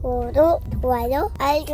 구독, 좋아요, 알림.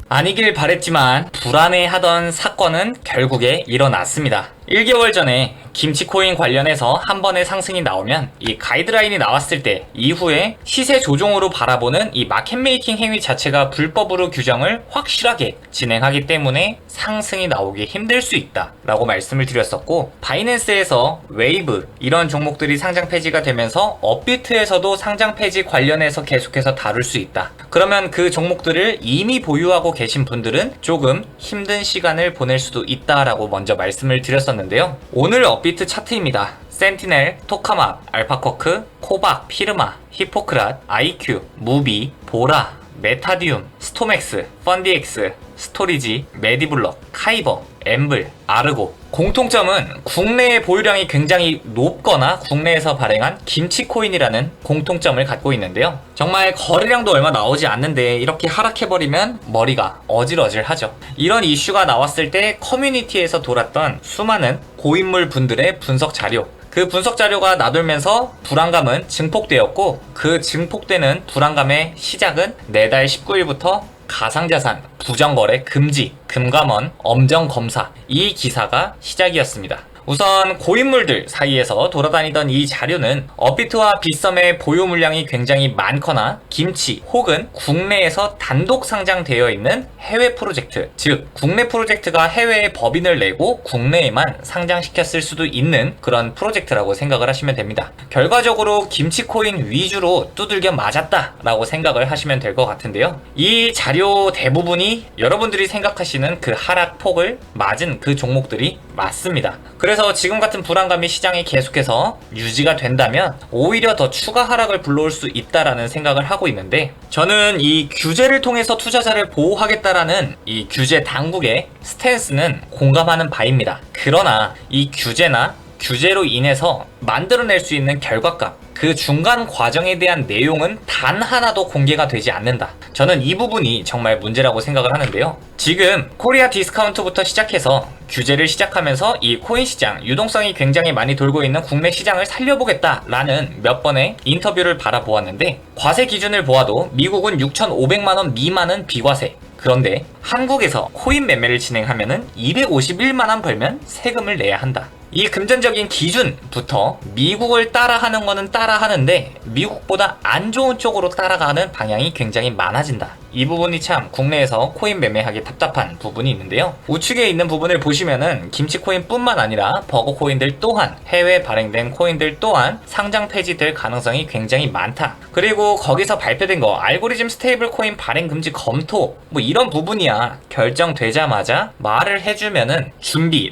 아니길 바랬지만 불안해하던 사건은 결국에 일어났습니다. 1개월 전에 김치코인 관련해서 한 번의 상승이 나오면 이 가이드라인이 나왔을 때 이후에 시세 조종으로 바라보는 이 마켓메이킹 행위 자체가 불법으로 규정을 확실하게 진행하기 때문에 상승이 나오기 힘들 수 있다 라고 말씀을 드렸었고, 바이낸스에서 웨이브 이런 종목들이 상장 폐지가 되면서 업비트에서도 상장 폐지 관련해서 계속해서 다룰 수 있다. 그러면 그 종목들을 이미 보유하고 계신 분들은 조금 힘든 시간을 보낼 수도 있다라고 먼저 말씀을 드렸었는데요. 오늘 업비트 차트입니다. 센티넬, 토카마, 알파쿼크, 코박, 피르마, 히포크랏, 아이큐, 무비, 보라, 메타디움, 스토맥스, 펀디엑스, 스토리지, 메디블럭, 카이버, 엠블, 아르고. 공통점은 국내의 보유량이 굉장히 높거나 국내에서 발행한 김치코인이라는 공통점을 갖고 있는데요. 정말 거래량도 얼마 나오지 않는데 이렇게 하락해버리면 머리가 어질어질하죠. 이런 이슈가 나왔을 때 커뮤니티에서 돌았던 수많은 고인물 분들의 분석 자료, 그 분석 자료가 나돌면서 불안감은 증폭되었고, 그 증폭되는 불안감의 시작은 내달 19일부터 가상자산 부정거래 금지, 금감원 엄정검사, 이 기사가 시작이었습니다. 우선 고인물들 사이에서 돌아다니던 이 자료는 업비트와 빗썸의 보유 물량이 굉장히 많거나 김치 혹은 국내에서 단독 상장되어 있는 해외 프로젝트, 즉 국내 프로젝트가 해외에 법인을 내고 국내에만 상장시켰을 수도 있는 그런 프로젝트라고 생각을 하시면 됩니다. 결과적으로 김치코인 위주로 두들겨 맞았다 라고 생각을 하시면 될 것 같은데요. 이 자료 대부분이 여러분들이 생각하시는 그 하락폭을 맞은 그 종목들이 맞습니다. 그래서 지금 같은 불안감이 시장에 계속해서 유지가 된다면 오히려 더 추가 하락을 불러올 수 있다라는 생각을 하고 있는데, 저는 이 규제를 통해서 투자자를 보호하겠다라는 이 규제 당국의 스탠스는 공감하는 바입니다. 그러나 이 규제나 규제로 인해서 만들어낼 수 있는 결과값, 그 중간 과정에 대한 내용은 단 하나도 공개가 되지 않는다. 저는 이 부분이 정말 문제라고 생각을 하는데요. 지금 코리아 디스카운트부터 시작해서 규제를 시작하면서 이 코인 시장 유동성이 굉장히 많이 돌고 있는 국내 시장을 살려보겠다라는 몇 번의 인터뷰를 바라보았는데, 과세 기준을 보아도 미국은 6,500만원 미만은 비과세, 그런데 한국에서 코인 매매를 진행하면은 251만원 벌면 세금을 내야 한다. 이 금전적인 기준부터 미국을 따라하는 거는 따라하는데 미국보다 안 좋은 쪽으로 따라가는 방향이 굉장히 많아진다. 이 부분이 참 국내에서 코인 매매하기 답답한 부분이 있는데요. 우측에 있는 부분을 보시면은 김치코인 뿐만 아니라 버거코인들 또한, 해외 발행된 코인들 또한 상장 폐지될 가능성이 굉장히 많다. 그리고 거기서 발표된 거 알고리즘 스테이블 코인 발행 금지 검토, 뭐 이런 부분이야 결정되자마자 말을 해주면은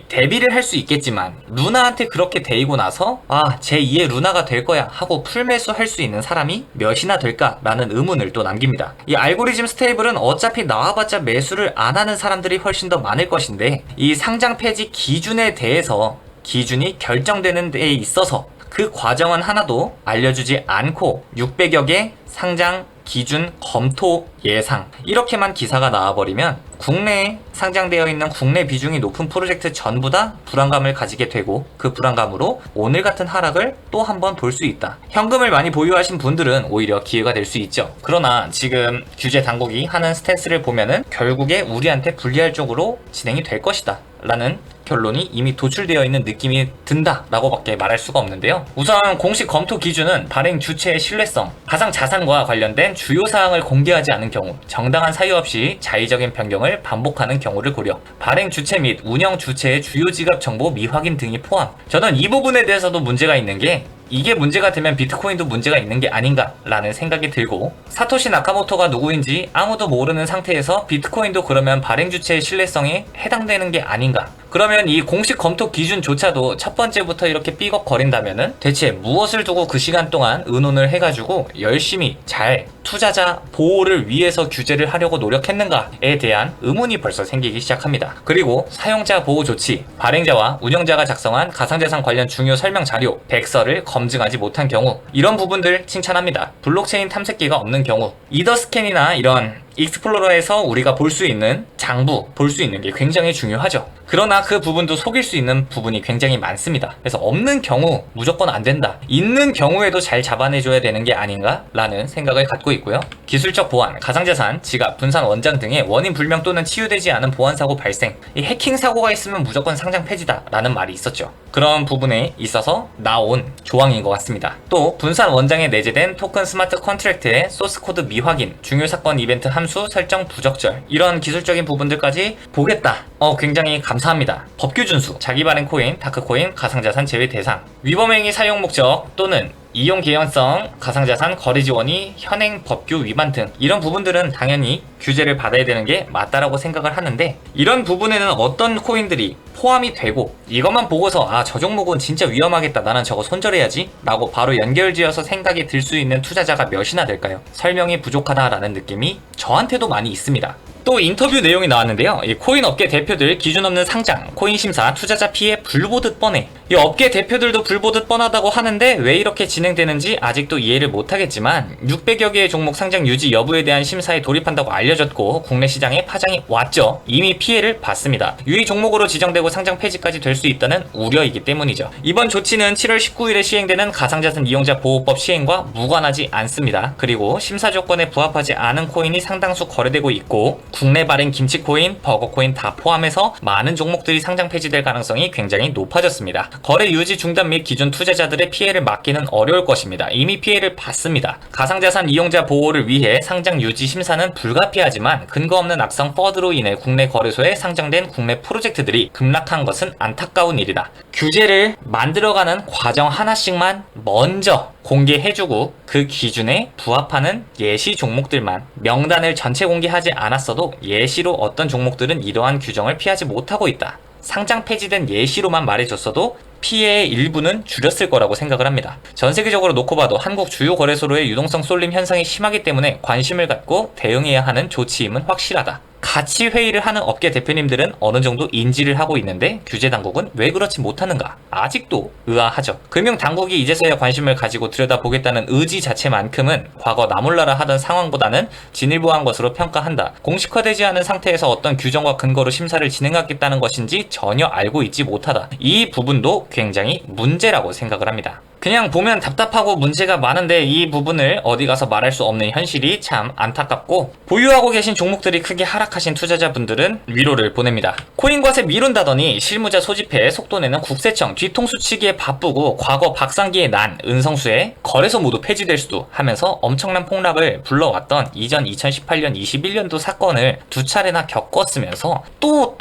대비를 할 수 있겠지만, 루나한테 그렇게 데이고 나서 제2의 루나가 될 거야 하고 풀매수 할 수 있는 사람이 몇이나 될까라는 의문을 또 남깁니다. 이 알고리즘 스테이블은 어차피 나와봤자 매수를 안 하는 사람들이 훨씬 더 많을 것인데, 이 상장 폐지 기준에 대해서 기준이 결정되는 데에 있어서 그 과정은 하나도 알려주지 않고 600여 개 상장 기준 검토 예상, 이렇게만 기사가 나와버리면 국내에 상장되어 있는 국내 비중이 높은 프로젝트 전부 다 불안감을 가지게 되고, 그 불안감으로 오늘 같은 하락을 또 한 번 볼 수 있다. 현금을 많이 보유하신 분들은 오히려 기회가 될 수 있죠. 그러나 지금 규제 당국이 하는 스탠스를 보면은 결국에 우리한테 불리할 쪽으로 진행이 될 것이다 라는 결론이 이미 도출되어 있는 느낌이 든다 라고 밖에 말할 수가 없는데요. 우선 공식 검토 기준은 발행 주체의 신뢰성, 가상 자산과 관련된 주요 사항을 공개하지 않은 경우, 정당한 사유 없이 자의적인 변경을 반복하는 경우를 고려, 발행 주체 및 운영 주체의 주요 지갑 정보 미확인 등이 포함. 저는 이 부분에 대해서도 문제가 있는 게, 이게 문제가 되면 비트코인도 문제가 있는 게 아닌가 라는 생각이 들고, 사토시 나카모토가 누구인지 아무도 모르는 상태에서 비트코인도 그러면 발행 주체의 신뢰성에 해당되는 게 아닌가. 그러면 이 공식 검토 기준조차도 첫 번째부터 이렇게 삐걱거린다면은 대체 무엇을 두고 그 시간 동안 의논을 해가지고 열심히 잘 투자자 보호를 위해서 규제를 하려고 노력했는가에 대한 의문이 벌써 생기기 시작합니다. 그리고 사용자 보호 조치, 발행자와 운영자가 작성한 가상자산 관련 중요 설명 자료, 백서를 검증하지 못한 경우, 이런 부분들 칭찬합니다. 블록체인 탐색기가 없는 경우, 이더스캔이나 이런 익스플로러에서 우리가 볼 수 있는 장부, 볼 수 있는 게 굉장히 중요하죠. 그러나 그 부분도 속일 수 있는 부분이 굉장히 많습니다. 그래서 없는 경우 무조건 안 된다. 있는 경우에도 잘 잡아내줘야 되는 게 아닌가? 라는 생각을 갖고 있고요. 기술적 보안, 가상자산, 지갑, 분산 원장 등의 원인 불명 또는 치유되지 않은 보안 사고 발생, 이 해킹 사고가 있으면 무조건 상장 폐지다 라는 말이 있었죠. 그런 부분에 있어서 나온 조항인 것 같습니다. 또 분산 원장에 내재된 토큰 스마트 컨트랙트의 소스 코드 미확인, 중요 사건 이벤트 함수 설정 부적절, 이런 기술적인 부분들까지 보겠다. 굉장히 감사합니다. 법규 준수, 자기 발행 코인, 다크코인, 가상자산 제외 대상, 위법행위 사용 목적 또는 이용 개연성, 가상자산 거래 지원이 현행 법규 위반 등 이런 부분들은 당연히 규제를 받아야 되는 게 맞다라고 생각을 하는데, 이런 부분에는 어떤 코인들이 포함이 되고 이것만 보고서 저 종목은 진짜 위험하겠다, 나는 저거 손절해야지 라고 바로 연결지어서 생각이 들 수 있는 투자자가 몇이나 될까요? 설명이 부족하다라는 느낌이 저한테도 많이 있습니다. 또 인터뷰 내용이 나왔는데요. 이 코인 업계 대표들 기준 없는 상장, 코인 심사, 투자자 피해 불보듯 뻔해. 이 업계 대표들도 불보듯 뻔하다고 하는데 왜 이렇게 진행되는지 아직도 이해를 못하겠지만 600여 개의 종목 상장 유지 여부에 대한 심사에 돌입한다고 알려졌고 국내 시장에 파장이 왔죠. 이미 피해를 봤습니다. 유의 종목으로 지정되고 상장 폐지까지 될 수 있다는 우려이기 때문이죠. 이번 조치는 7월 19일에 시행되는 가상자산 이용자 보호법 시행과 무관하지 않습니다. 그리고 심사 조건에 부합하지 않은 코인이 상당수 거래되고 있고 국내 발행 김치코인, 버거코인 다 포함해서 많은 종목들이 상장 폐지될 가능성이 굉장히 높아졌습니다. 거래 유지 중단 및 기존 투자자들의 피해를 막기는 어려울 것입니다. 이미 피해를 봤습니다. 가상자산 이용자 보호를 위해 상장 유지 심사는 불가피하지만 근거 없는 악성 퍼드로 인해 국내 거래소에 상장된 국내 프로젝트들이 급락한 것은 안타까운 일이다. 규제를 만들어가는 과정 하나씩만 먼저 공개해주고 그 기준에 부합하는 예시 종목들만, 명단을 전체 공개하지 않았어도 예시로 어떤 종목들은 이러한 규정을 피하지 못하고 있다, 상장 폐지된 예시로만 말해줬어도 피해의 일부는 줄였을 거라고 생각을 합니다. 전 세계적으로 놓고 봐도 한국 주요 거래소로의 유동성 쏠림 현상이 심하기 때문에 관심을 갖고 대응해야 하는 조치임은 확실하다. 같이 회의를 하는 업계 대표님들은 어느 정도 인지를 하고 있는데 규제 당국은 왜 그렇지 못하는가? 아직도 의아하죠. 금융 당국이 이제서야 관심을 가지고 들여다보겠다는 의지 자체만큼은 과거 나몰라라 하던 상황보다는 진일보한 것으로 평가한다. 공식화되지 않은 상태에서 어떤 규정과 근거로 심사를 진행하겠다는 것인지 전혀 알고 있지 못하다. 이 부분도 굉장히 문제라고 생각을 합니다. 그냥 보면 답답하고 문제가 많은데 이 부분을 어디 가서 말할 수 없는 현실이 참 안타깝고, 보유하고 계신 종목들이 크게 하락하신 투자자분들은 위로를 보냅니다. 코인 과세 미룬다더니 실무자 소집해 속도 내는 국세청 뒤통수 치기에 바쁘고 과거 박상기의 난, 은성수의 거래소 모두 폐지될 수도 하면서 엄청난 폭락을 불러왔던 이전 2018년 21년도 사건을 두 차례나 겪었으면서 또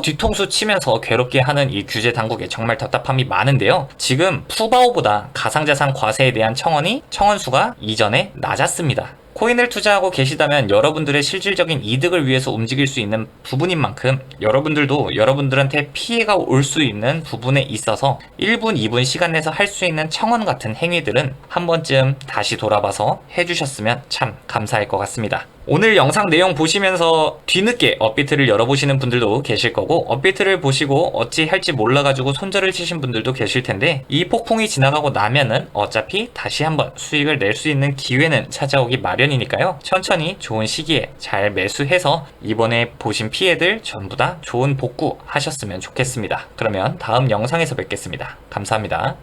뒤통수 치면서 괴롭게 하는 이 규제 당국에 정말 답답함이 많은데요. 지금 푸바오보다 가상자산 과세에 대한 청원수가 이전에 낮았습니다. 코인을 투자하고 계시다면 여러분들의 실질적인 이득을 위해서 움직일 수 있는 부분인 만큼 여러분들도 여러분들한테 피해가 올 수 있는 부분에 있어서 1분, 2분 시간 내서 할 수 있는 청원 같은 행위들은 한 번쯤 다시 돌아봐서 해주셨으면 참 감사할 것 같습니다. 오늘 영상 내용 보시면서 뒤늦게 업비트를 열어보시는 분들도 계실 거고, 업비트를 보시고 어찌 할지 몰라가지고 손절을 치신 분들도 계실 텐데, 이 폭풍이 지나가고 나면은 어차피 다시 한번 수익을 낼 수 있는 기회는 찾아오기 마련이니까요. 천천히 좋은 시기에 잘 매수해서 이번에 보신 피해들 전부 다 좋은 복구 하셨으면 좋겠습니다. 그러면 다음 영상에서 뵙겠습니다. 감사합니다.